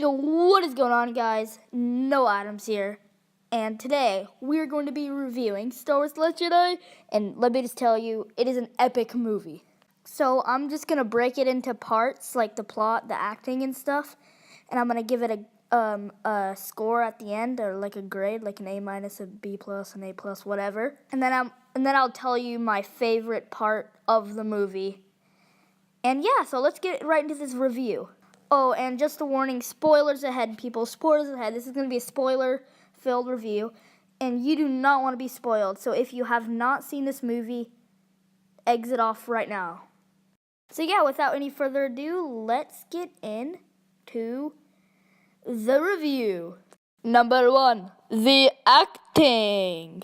Yo, what is going on, guys? No Adams here, and today we're going to be reviewing Star Wars The Last Jedi, and let me just tell you, it is an epic movie. So I'm just going to break it into parts, like the plot, the acting, and stuff, and I'm going to give it a score at the end, or like a grade, like an A minus, a B plus, an A plus, whatever. And then I'll tell you my favorite part of the movie. And yeah, so let's get right into this review. Oh, and just a warning, spoilers ahead, people. Spoilers ahead. This is going to be a spoiler-filled review, and you do not want to be spoiled. So if you have not seen this movie, exit off right now. So yeah, without any further ado, let's get into the review. Number 1, the acting.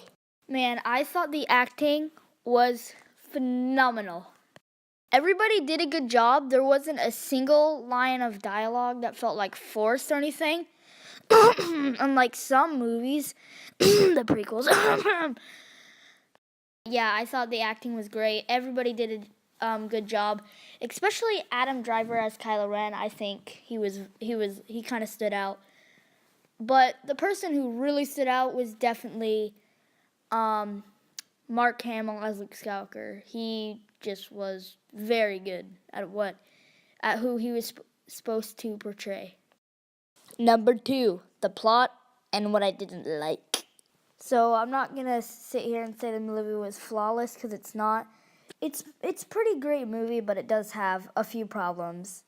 Man, I thought the acting was phenomenal. Everybody did a good job. There wasn't a single line of dialogue that felt like forced or anything. Unlike some movies, the prequels. Yeah, I thought the acting was great. Everybody did a good job, especially Adam Driver as Kylo Ren. I think he kind of stood out. But the person who really stood out was definitely Mark Hamill as Luke Skywalker. He just was very good at who he was supposed to portray. Number 2, the plot and what I didn't like. So I'm not gonna sit here and say the movie was flawless, because it's not. It's a pretty great movie, but it does have a few problems.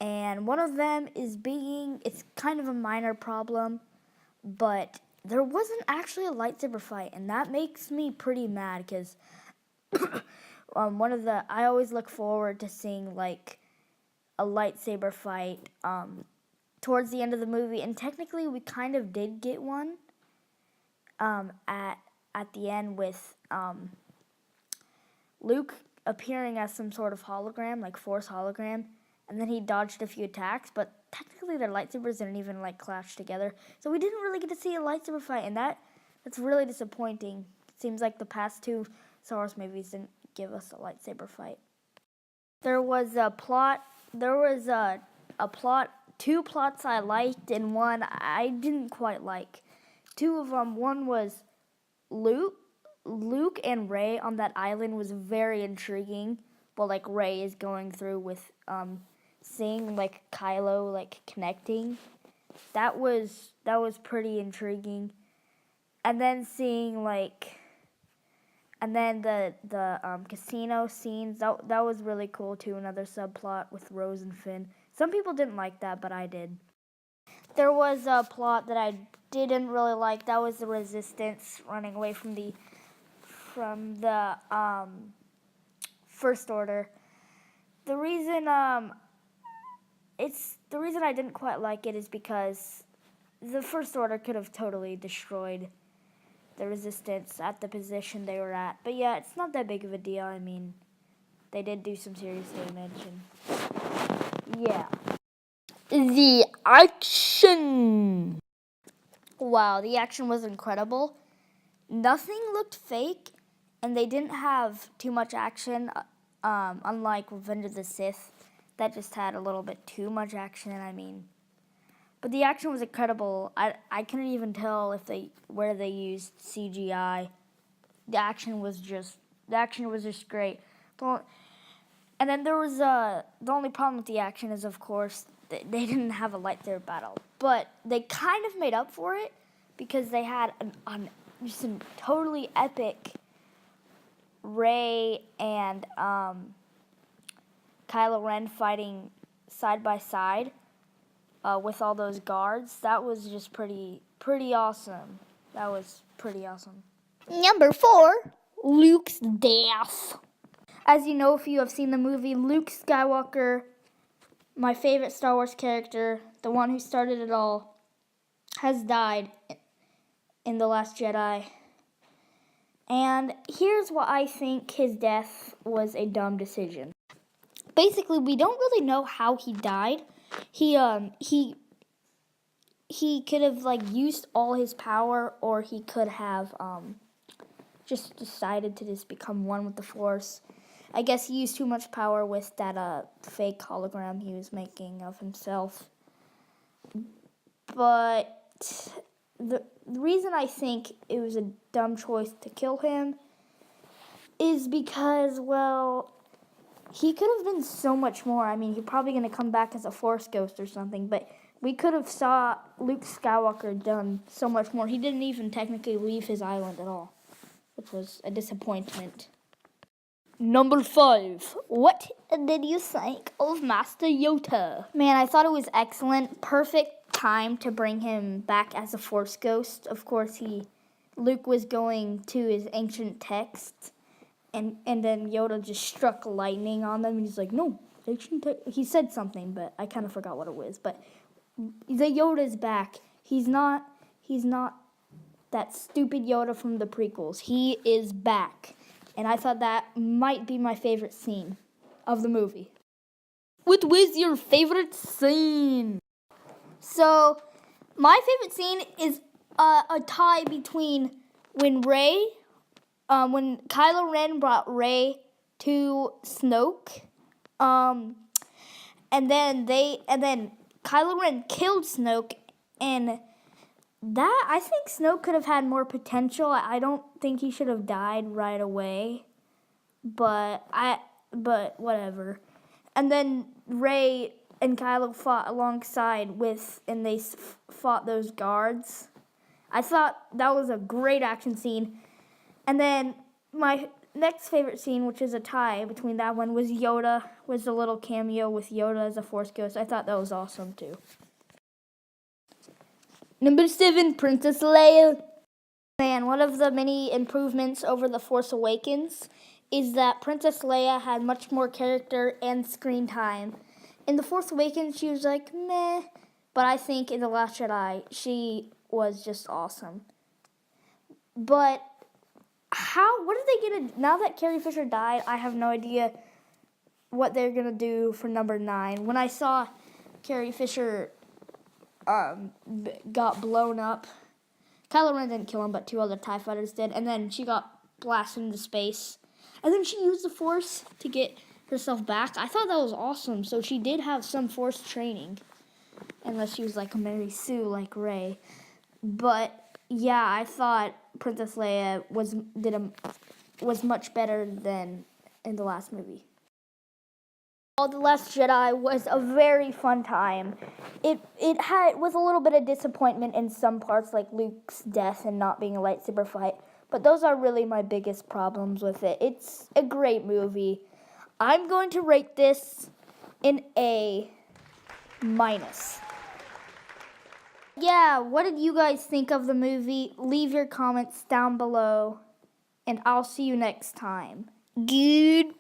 And one of them is it's kind of a minor problem, but there wasn't actually a lightsaber fight, and that makes me pretty mad, because I always look forward to seeing like a lightsaber fight towards the end of the movie, and technically we kind of did get one at the end with Luke appearing as some sort of hologram, like Force hologram, and then he dodged a few attacks, but technically their lightsabers didn't even like clash together, so we didn't really get to see a lightsaber fight, and that's really disappointing. It seems like the past 2 Star Wars movies didn't give us a lightsaber fight. There was a plot. There was a plot. 2 plots I liked, and one I didn't quite like. 2 of them. One was Luke and Rey on that island was very intriguing. Well, like Rey is going through with seeing like Kylo like connecting. That was pretty intriguing. And then seeing like. And then the casino scenes, that was really cool too, another subplot with Rose and Finn. Some people didn't like that, but I did. There was a plot that I didn't really like. That was the Resistance running away from the First Order. The reason I didn't quite like it is because the First Order could have totally destroyed the Resistance at the position they were at. But yeah, it's not that big of a deal. I mean, they did do some serious damage. And yeah. The action. Wow, the action was incredible. Nothing looked fake, and they didn't have too much action, unlike Revenge of the Sith. That just had a little bit too much action, I mean. But the action was incredible. I couldn't even tell where they used CGI. The action was just great. And then there was the only problem with the action is, of course, they didn't have a lightsaber battle. But they kind of made up for it because they had just some totally epic Rey and Kylo Ren fighting side by side. With all those guards, that was just pretty awesome. That was pretty awesome. Number 4, Luke's death. As you know, if you have seen the movie, Luke Skywalker, my favorite Star Wars character, the one who started it all, has died in The Last Jedi. And here's why I think his death was a dumb decision. Basically, we don't really know how he died. He could have like used all his power, or he could have just decided to just become one with the Force. I guess he used too much power with that fake hologram he was making of himself. But the reason I think it was a dumb choice to kill him is because, well, he could have been so much more. I mean, he's probably going to come back as a Force ghost or something, but we could have saw Luke Skywalker done so much more. He didn't even technically leave his island at all, which was a disappointment. Number 5. What did you think of Master Yoda? Man, I thought it was excellent. Perfect time to bring him back as a Force ghost. Of course, Luke was going to his ancient texts, and then Yoda just struck lightning on them, and he's like, no, ancient text. He said something, but I kind of forgot what it was. But the Yoda's back. He's not that stupid Yoda from the prequels. He is back. And I thought that might be my favorite scene of the movie. What was your favorite scene? So, my favorite scene is a tie between when Kylo Ren brought Rey to Snoke, and then Kylo Ren killed Snoke, and that, I think Snoke could have had more potential. I don't think he should have died right away, but whatever. And then Rey and Kylo fought alongside and they fought those guards. I thought that was a great action scene. And then my next favorite scene, which is a tie between that one, was the little cameo with Yoda as a Force ghost. I thought that was awesome too. Number 7, Princess Leia. Man, one of the many improvements over The Force Awakens is that Princess Leia had much more character and screen time. In The Force Awakens, she was like, meh. But I think in The Last Jedi, she was just awesome. But what are they going to, now that Carrie Fisher died, I have no idea what they're going to do for number 9. When I saw Carrie Fisher got blown up. Kylo Ren didn't kill him, but 2 other TIE fighters did. And then she got blasted into space. And then she used the Force to get herself back. I thought that was awesome. So she did have some Force training. Unless she was like a Mary Sue like Rey. But yeah, I thought Princess Leia was much better than in the last movie. The Last Jedi was a very fun time. It was a little bit of disappointment in some parts, like Luke's death and not being a lightsaber fight. But those are really my biggest problems with it. It's a great movie. I'm going to rate this an A-. Yeah, what did you guys think of the movie? Leave your comments down below, and I'll see you next time. Goodbye.